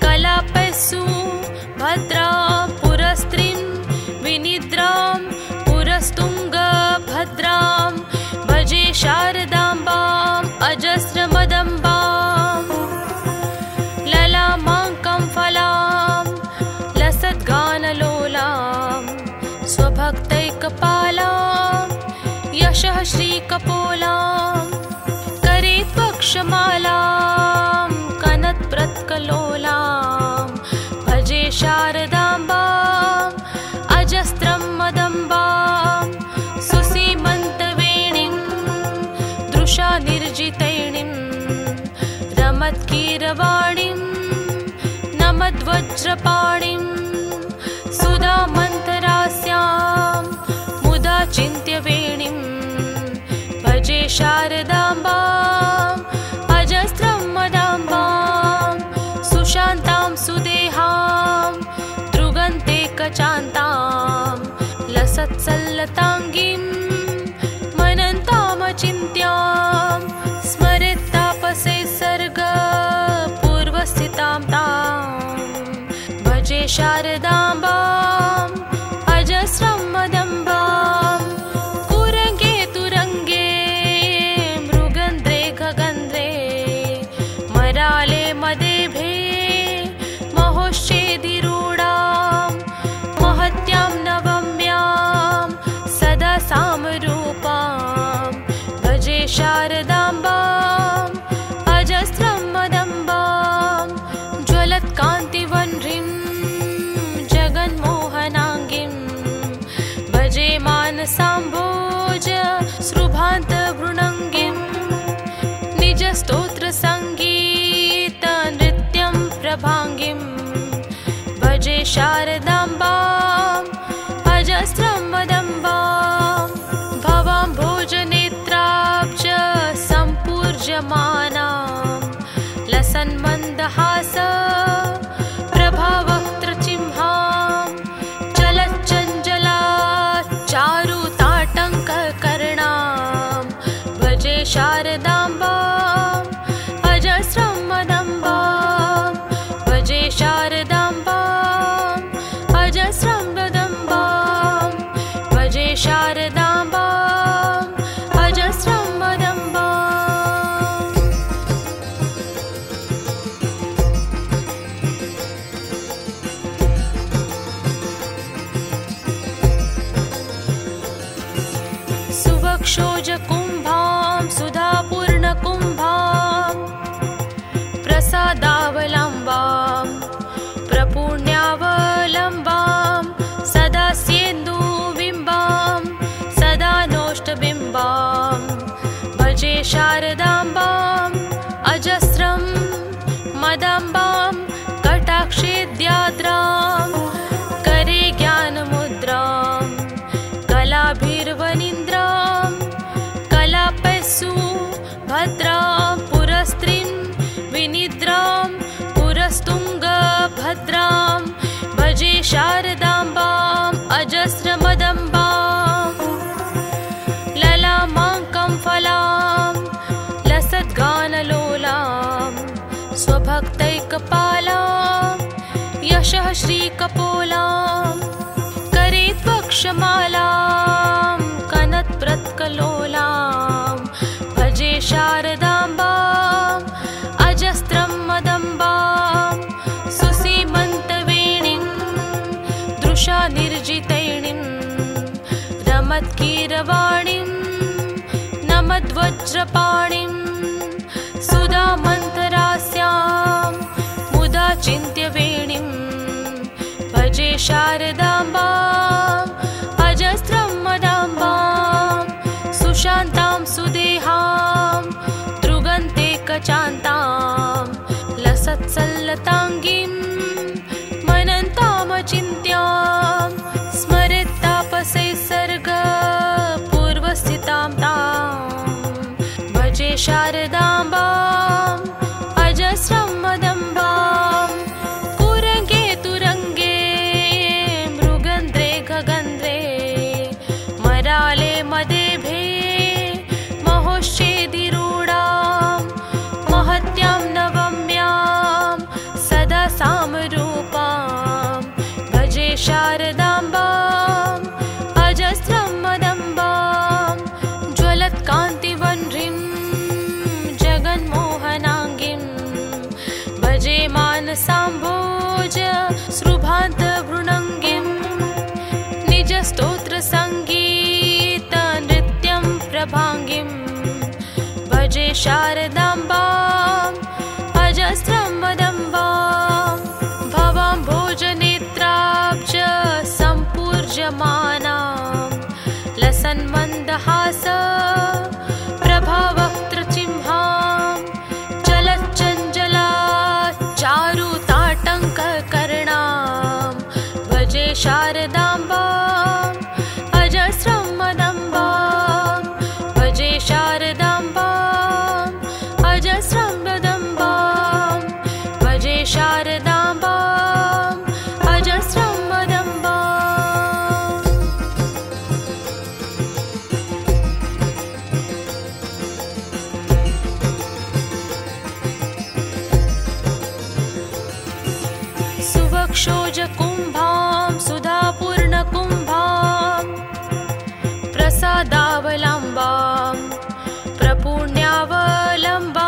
कलापैस्सु भद्रां पुरस्त्रीं विनिद्रां पुरस्तुङ्गभद्रां भजे शारदाम्बाम् अजस्रमदम्बाम् ललामाङ्कं फलां लसद्गानलोलां स्वभक्तैकपालां यशः श्रीकपोलां करे त्वक्षमालां कनत्प्रत्कलोलां भजे शारदाम्बाम् अजस्रं मदम्बां सुसीमन्तवेणीं दृशा निर्जितैणीं रमत्कीरवाणीं नमद्वज्रपाणिं सुधामन्तरास्यां मुदा चिन्त्यवेणीं भजे शारदाम्बाम् अजस्रं मदाम्बां सुशान्तां सुदेहां दृगन्तेकचान्तां लसत्सल्लताङ्गीं मनन्तामचिन्त्यां स्मरेत्तापसे सर्गपूर्वस्थितां तां भजे शारदाम्बाम् अजस्रं मदम्बां कुरङ्गे तुरङ्गे मृगन्ध्रे खगन्ध्रे मराले मदेभे महोश्चेदिरूढां महत्यां नवम्यां सदा सामरूपां भजे शारदाम्बाम् अजस्रं मदम्बां ज्वलत्कान्तिवह्निं जगन्मोहनाङ्गीं भजे मानसाम्भोज सृभान्तभृणङ्गीं निजस्तोत्रसङ्गीतनृत्यं प्रभाङ्गीं भजे शारदाम्बाम् अजस्रं मदम्बां भवां भोजनेत्राब्ज सम्पूर्यमानां लसन्मन्दहास प्रभावक्त्रचिह्नां चलच्चञ्चला चारुताटङ्ककर्णां भजे शारदाम्बाम् अजस्रं मदम्बां भजे शारदाम्बाम् अजस्रं मदम्बां भजे शारदाम्बाम् अजस्रं मदम्बाम्। सुवक्षोजकुम्भां सुधापूर्णकुम्भां प्रसादावलम्बां प्रपूर्ण्यावलम्बां सदा सेन्दुबिम्बां सदा नोष्टबिम्बां भजे शारदाम्बाम् अजस्रं मदाम्बां कटाक्षेद्याद्रां करे ज्ञानमुद्रां कलाभिर्वनिन्द्रां कलापैस्सु भद्रां पुरस्त्रीं विनिद्रां पुरस्तुङ्गभद्रां भजे शारदाम्बाम् अजस्रमदम्बाम् ललामाङ्कं यशः श्रीकपोलां करे त्वक्षमालां कनत्प्रत्कलोलां भजे शारदाम्बाम् अजस्रं मदम्बां सुसीमन्तवेणीं दृशा निर्जितैणीं रमत्कीरवाणीं नमद्वज्रपाणिं सुधामन्तरास्यां मुदा चिन्त्यवेणीं भजे शारदाम्बाम् अजस्रं मदाम्बां सुशान्तां सुदेहां दृगन्तेकचान्तां लसत्सल्लताङ्गीं मनन्तामचिन्त्यां स्मरेत्तापसे सर्गपूर्वस्थितां तां भजे शारदाम्बाम् अजस्रं मदम्बां कुरङ्गे तुरङ्गे मृगन्ध्रे गगन्ध्रे मराले मदेभे महोश्चेदिरूढां महत्यां नवम्यां सदा सामरूपां भजे शारदाम्बाम् अजस्रं मदम्बां ज्वलत्कान्तिवह्निं जगन्मोहनाङ्गीं भजे मानसाम्भोज सृभान्तभृणङ्गीं निजस्तोत्रसङ्गीतनृत्यं प्रभाङ्गीं भजे शारदाम्बाम् अजस्रं मदम्बां भवां भोजनेत्राब्ज सम्पूर्जमानां लसन्मन्दहास प्रभावक्त्रचिह्नां चलच्चञ्चला चारुताटङ्ककर्णां भजे शारदाम्बाम् अजस्रं मदम्बां भजे शारदाम्बाम् अजस्रं मदम्बां भजे शारदाम्बाम् अजस्रं मदम्बाम्। सुवक्षोजकुम्भां सुधापूर्णकुम्भां प्रसादावलम्बां प्रपूर्ण्यावलम्बां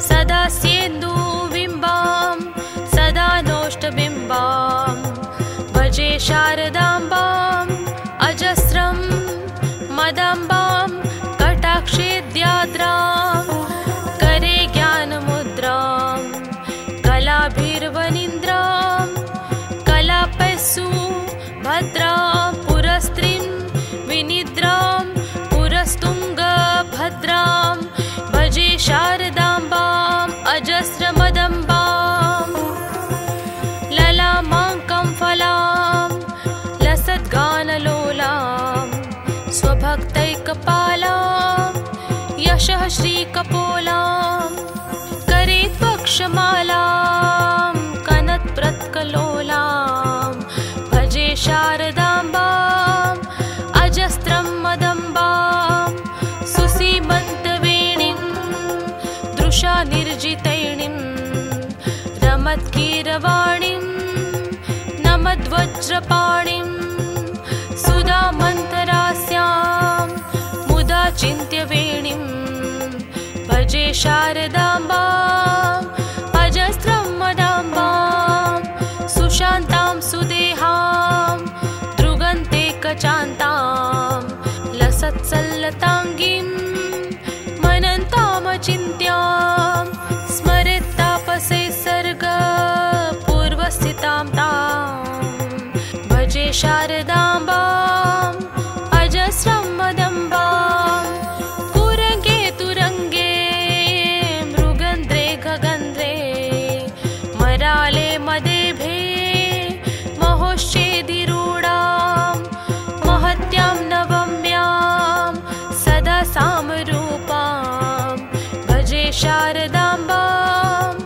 सदा सेन्दुबिम्बां सदा नोष्टबिम्बां भजे शारदाम्बाम् अजस्रं मदाम्बां कटाक्षेद्याद्रां करे ज्ञानमुद्रां कलाभिर्वनीन्द्रां कलापैस्सु भद्रां पुरस्त्रीं विनिद्रां पुरस्तुङ्गभद्रां भजे शारदाम्बाम् अजस्रमदम्बां ललामाङ्कं फलां लसद्गानलोलां स्वभक्तैकपालां यशः श्रीकपोलां करे त्वक्षमालां कनत्प्रत्कलोलां भजे शारदाम्बाम् अजस्रं मदम्बां सुसीमन्तवेणीं दृशा निर्जितैणीं रमत्कीरवाणीं नमद्वज्रपाणिं सुधामन्तरास्यां मुदा चिन्त्यवेणीं भजे शारदाम्बाम् अजस्रं मदाम्बां सुशान्तां सुदेहां दृगन्तेकचान्तां लसत्सल्लताङ्गीं मनन्तामचिन्त्यां स्मरेत्तापसे सर्गपूर्वस्थितां तां भजे शारदाम्बाम् अजस्रं मदम्बां कुरङ्गे तुरङ्गे मृगन्ध्रे गगन्ध्रे मराले मदेभे महोश्चेदिरूढां महत्यां नवम्यां सदा सामरूपां भजे शारदाम्बाम्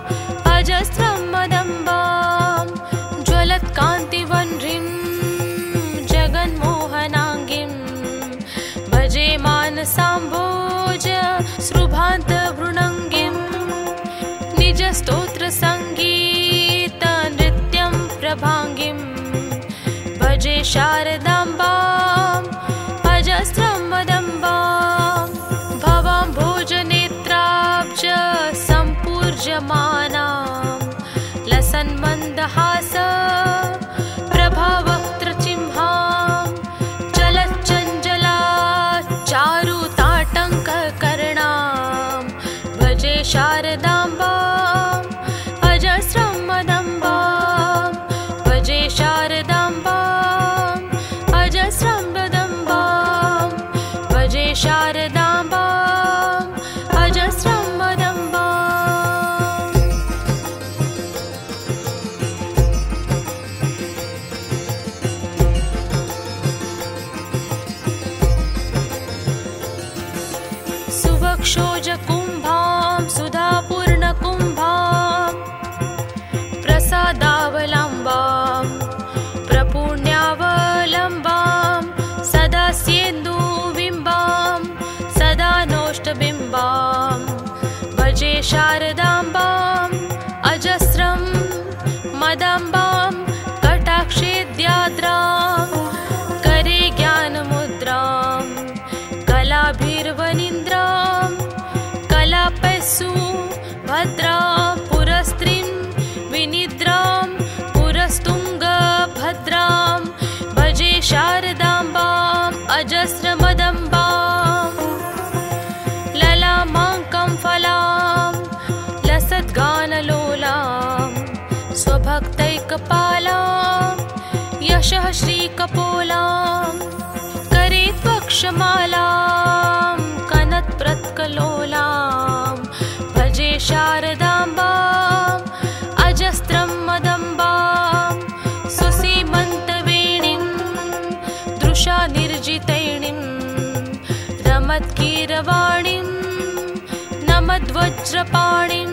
अजस्रं मदम्बां ज्वलत्कान्तिवह्निं जगन्मोहनाङ्गीं भजे मानसाम्भोज सृभान्तभृणङ्गीं निजस्तोत्रसङ्गीतनृत्यं प्रभाङ्गीं भजे शारदाम्बाम् अजस्रं मदम्बाम् भवां भोजनेत्राब्ज सम्पूर्जमानां लसन्मन्दहास प्रभावक्त्रचिह्नां चलच्चञ्चला चारुताटङ्ककर्णां भजे शारदाम्बाम् अजस्रं मदम्बाम् भजे शारदाम्बाम् अजस्रं मदम्बाम् भजे शारदाम्बाम् अजस्रं मदम्बाम्। सुवक्षोजकुम्भां सुधापूर्णकुम्भां प्रसादावलम्बां प्रपूर्ण्यावलम्बां सदा स्येन्दुबिम्बां सदा नोष्टबिम्बां भजे शारदाम्बाम् अजस्रं मदाम्बां कटाक्षेद्याद्रां करे ज्ञानमुद्रां कलाभिर्वनीन्द्रां कलापैस्सु भद्रां पुरस्त्रीं विनिद्रां पुरस्तुङ्गभद्रां भजे शारदाम्बाम् अजस्रमदम्बां ललामाङ्कं फलां लसद्गानलोलां स्वभक्तैकपालां यशः श्रीकपोलां करे त्वक्षमालां कनत्प्रत्कलोलां भजे शारदाम्बाम् अजस्रं मदम्बां सुसीमन्तवेणीं दृशानिर्जितैणीं रमत्कीरवाणीं नमद्वज्रपाणिं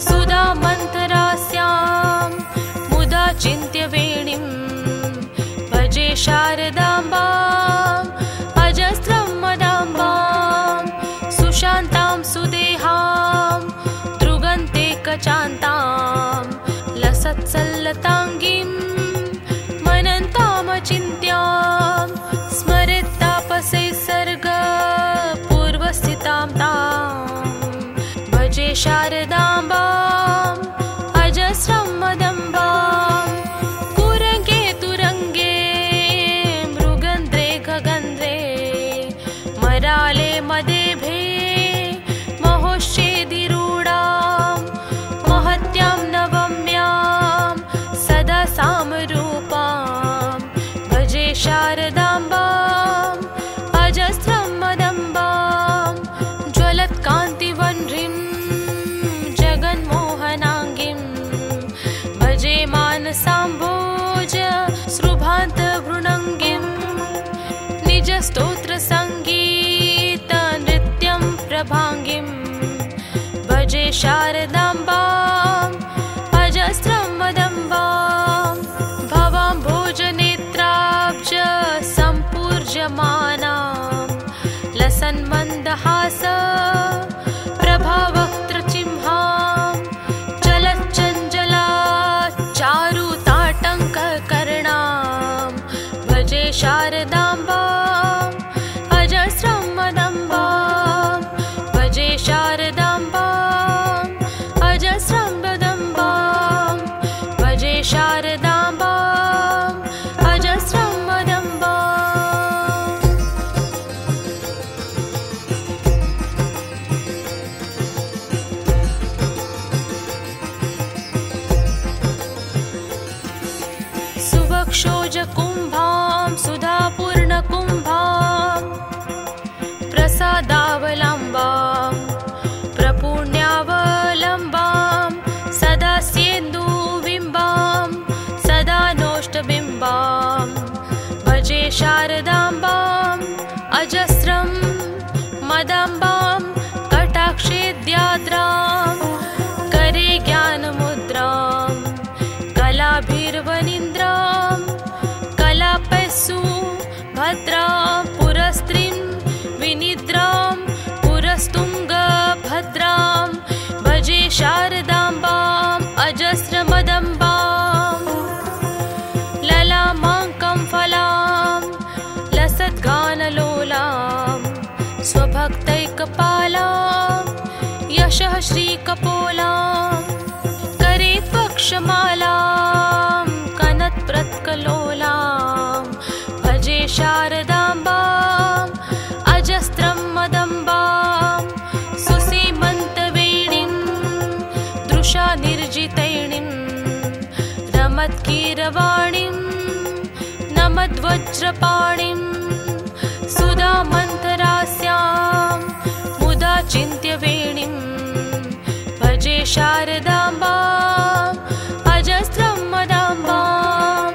सुधामन्तरास्यां मुदा चिन्त्यवेणीं भजे शारदाम्बाम् अजस्रं मदाम्बां सुशान्तां सुदेहां दृगन्तेकचान्तां लसत्सल्लताङ्गीं मनन्तामचिन्त्यां स्मरेत्तापसे सर्गपूर्वस्थितां तां भजे शारदाम्बाम् अजस्रं मदम्बां कुरङ्गे तुरङ्गे मृगन्ध्रे खगन्ध्रे मराले मदेभे महोश्चेदिरूढां महत्यां नवम्यां सदा सामरूपां भजे शारदाम्बाम् अजस्रं मदम्बां ज्वलत्कान्तिवह्निं जगन्मोहनाङ्गीं भजे मानसाम्भोज सृभान्तभृणङ्गीं निजस्तोत्रसङ्गीतनृत्यं प्रभाङ्गीं भजे शारदाम्बाम् अजस्रं मदम्बां भवां भोजनेत्राब्ज सम्पूर्जमानां लसन्मन्दहास प्रभावक्त्रचिह्नां चलच्चञ्चला चारुताटङ्ककर्णां भजे शारदाम्बाम् अजस्रं मदम्बां भजे शारदाम्बाम् अजस्रं मदम्बां भजे शारदाम्बाम् अजस्रं मदम्बाम्। सुवक्षोजकुम्भां सुधापूर्णकुम्भां प्रसादावलम्बां प्रपूर्ण्यावलम्बां सदा स्येन्दुबिम्बां सदा नोष्टबिम्बां भजे शारदाम्बाम् अजस्रं मदाम्बां कटाक्षेद्याद्रां करे ज्ञानमुद्रां कलाभिर्वनीन्द्रां कलापैस्सु भद्रां पुरस्त्रीं विनिद्रां पुरस्तुङ्गभद्रां भजे शारदाम्बाम् अजस्रमदम्बाम् रमत्कीरवाणीं नमद्वज्रपाणिं सुधामन्तरास्यां मुदा चिन्त्यवेणीं भजे शारदाम्बाम् अजस्रं मदाम्बां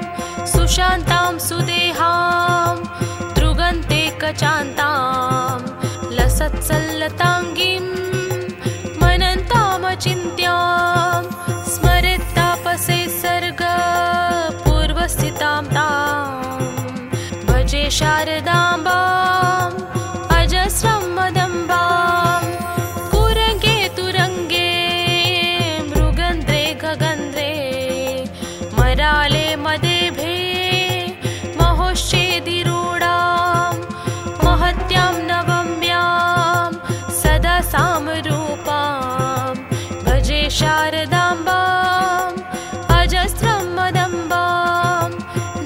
सुशान्तां सुदेहां दृगन्ते कचान्तां लसत्सल्लताङ्गीं मनन्तामचिन्त्यां स्मरेत्तापसे सर्ग पूर्वस्थितां तां भजे शारदाम्बाम् अजस्रं मदम्बां कुरङ्गे तुरङ्गे मृगन्ध्रे गगन्ध्रे मराले मदेभे महोश्चेदिरूढां महत्यां नवम्यां सदा सामरूपां भजे शारदाम्बाम् अजस्रं मदम्बां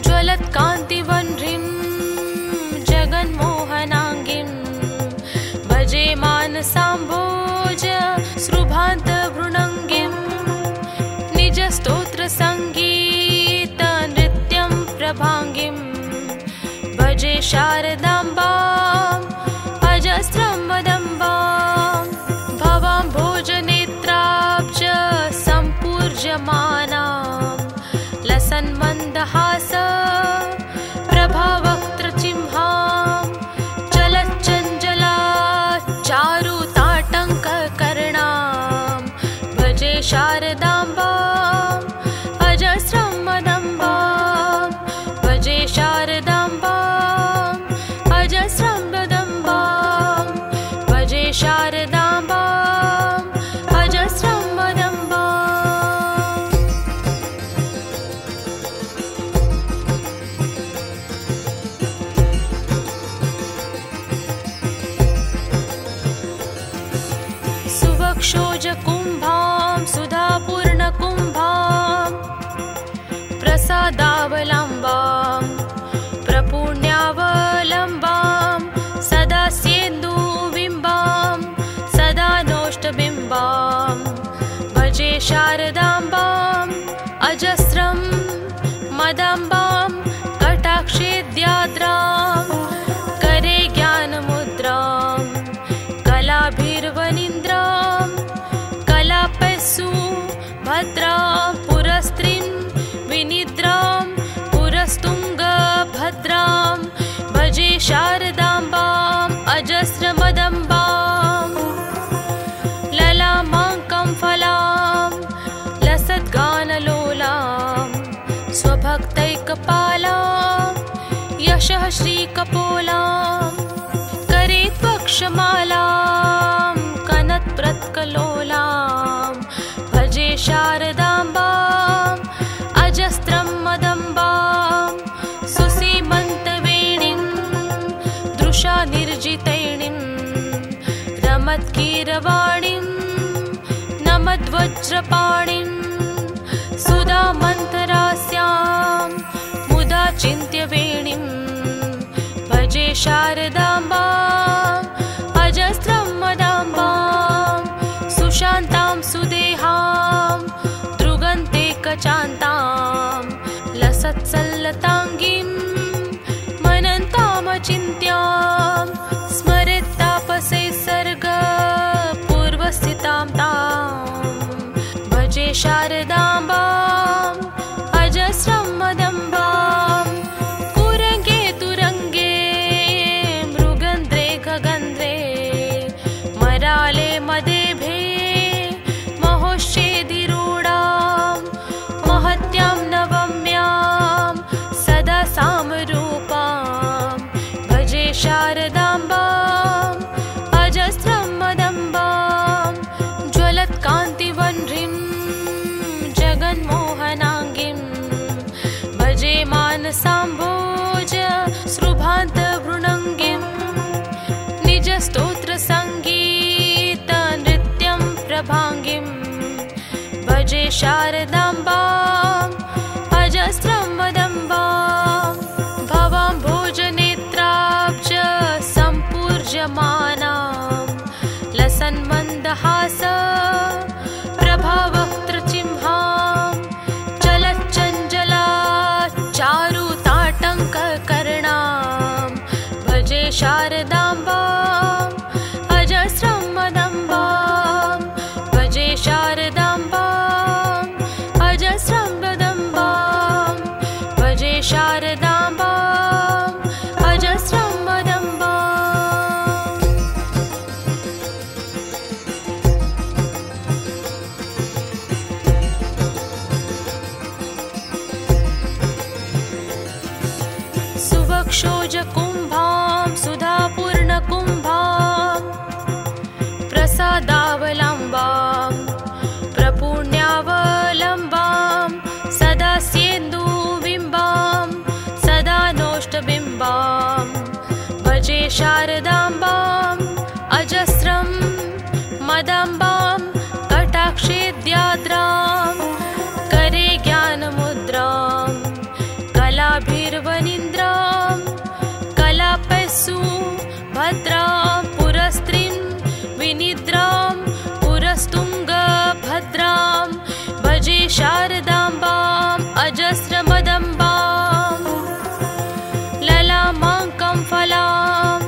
ज्वलत्कान्तिवह्निं जगन्मोहनाङ्गीं भजे मानसाम्भोज सृभान्तभृणङ्गीं निजस्तोत्रसङ्गीतनृत्यं प्रभाङ्गीं भजे शारदाम्बाम् अजस्रं मदम्बां भवां भोजनेत्राब्ज सम्पूर्जमानां लसन्मन्दहास प्रभावक्त्रचिह्नां चलच्चञ्चला चारुताटङ्ककर्णां भजे शारदाम्बाम् अजस्रं मदम्बां भजे शारदाम्बाम् अजस्रं मदम्बां भजे शारदाम्बाम् अजस्रं मदम्बाम् सुवक्षोजकुम्भां सुधापूर्णकुम्भां प्रसादावलम्बां प्रपूर्ण्यावलम्बां सदा स्येन्दुबिम्बां सदा नोष्टबिम्बां भजे शारदाम्बाम् अजस्रं मदाम्बां कटाक्षेद्याद्रां करे ज्ञानमुद्रां कलाभिर्वनीन्द्रां कलापसु भद्रां पुरस्त्रीं विनिद्रां पुरस्तुङ्गभद्रां भजे शारदाम्बाम् अजस्रमदम्बां ललामाङ्कं फलां लसद्गानलोलां स्वभक्तैकपालां यशः श्रीकपोलां करे त्वक्षमालां कनत्प्रत्कलोलां भजे शारदाम्बाम् अजस्रं मदम्बां सुसीमन्तवेणीं दृशानिर्जितैणीं रमत्कीरवाणीं नमद्वज्रपाणिं सुधामन्तरास्यां मुदा चिन्त्यवेणीं भजे शारदाम्बाम् अजस्रं मदाम्बां सुशान्तां सुदेहां दृगन्ते कचान्तां लसत्सल्लताङ्गीं मनन्तामचिन्त्यां स्मरेत्तापसे सर्ग पूर्वस्थितां तां भजे शारदाम्बाम् अजस्रं मदम्बां कुरङ्गे तुरङ्गे मृगन्ध्रे गगन्ध्रे मराले मदेभे महोश्चेदिरूढां महत्यां नवम्यां सदा सामरूपां भजे शारदाम्बाम् अजस्रं मदम्बां ज्वलत्कान्तिवह्निं जगन्मोहनाङ्गीं भजे मानसाम्भोज सृभान्तभृणङ्गीं निजस्तोत्रसङ्गीतनृत्यं प्रभाङ्गीं भजे शारदाम्बाम् अजस्रं मदम्बां भवां भोजनेत्राब्ज सम्पूर्जमानां लसन्मन्दहास प्रभावक्त्रचिह्नां चलच्चञ्चला शारदाम्बाम् अजस्रं वदम्बाम् भजे शारदाम्बाम् अजस्रं वदम्बाम् भजे शारदाम्बाम् अजस्रं वदम्बाम्। सुवक्षोजकुम्भां सुधापूर्णकुम्भां प्रसादावलम्बां प्रपुण्यावलम्बां सदा स्येन्दुबिम्बां सदा नोष्टबिम्बां भजे शारदाम्बाम् अजस्रं मदम्बां कटाक्षेद्याद्रां करे ज्ञानमुद्रां कलाभिर्वनिन्द्रां कलापस्सु भद्रां पुरस्त्रीं विनिद्रां पुरस्तुङ्गभद्रां भजे शारदाम्बाम् अजस्रमदम्बां ललामाङ्कं फलां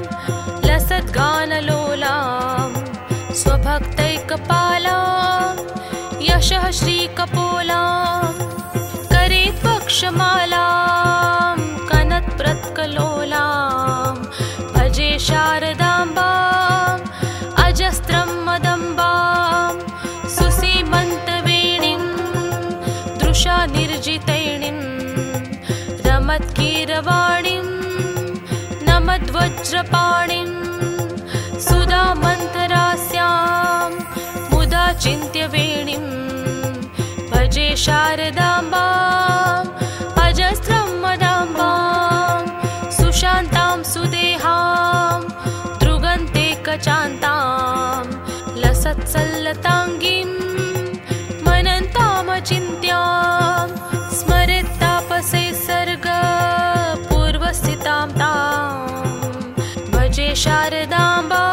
लसद्गानलोलां स्वभक्तैकपालां यशः श्रीकपोलां करे त्वक्षमालां कनत्प्रत्कलोलां भजे शारदाम्बाम् अजस्रं मदम्बां सुसीमन्तवेणीं दृशा निर्जितैणीं रमत्कीरवाणीं नमद्वज्रपाणिं सुधामन्तरास्यां मुदा चिन्त्यवेणीं भजे शारदाम्बाम् अजस्रं मदम्बां सुशान्तां सुदेहां दृगन्तेकचान्तां लसत्सल्लताङ्गीं मनन्तामचिन्त्यां स्मरेत्तापसे सर्गपूर्वस्थितां तां भजे शारदाम्बाम्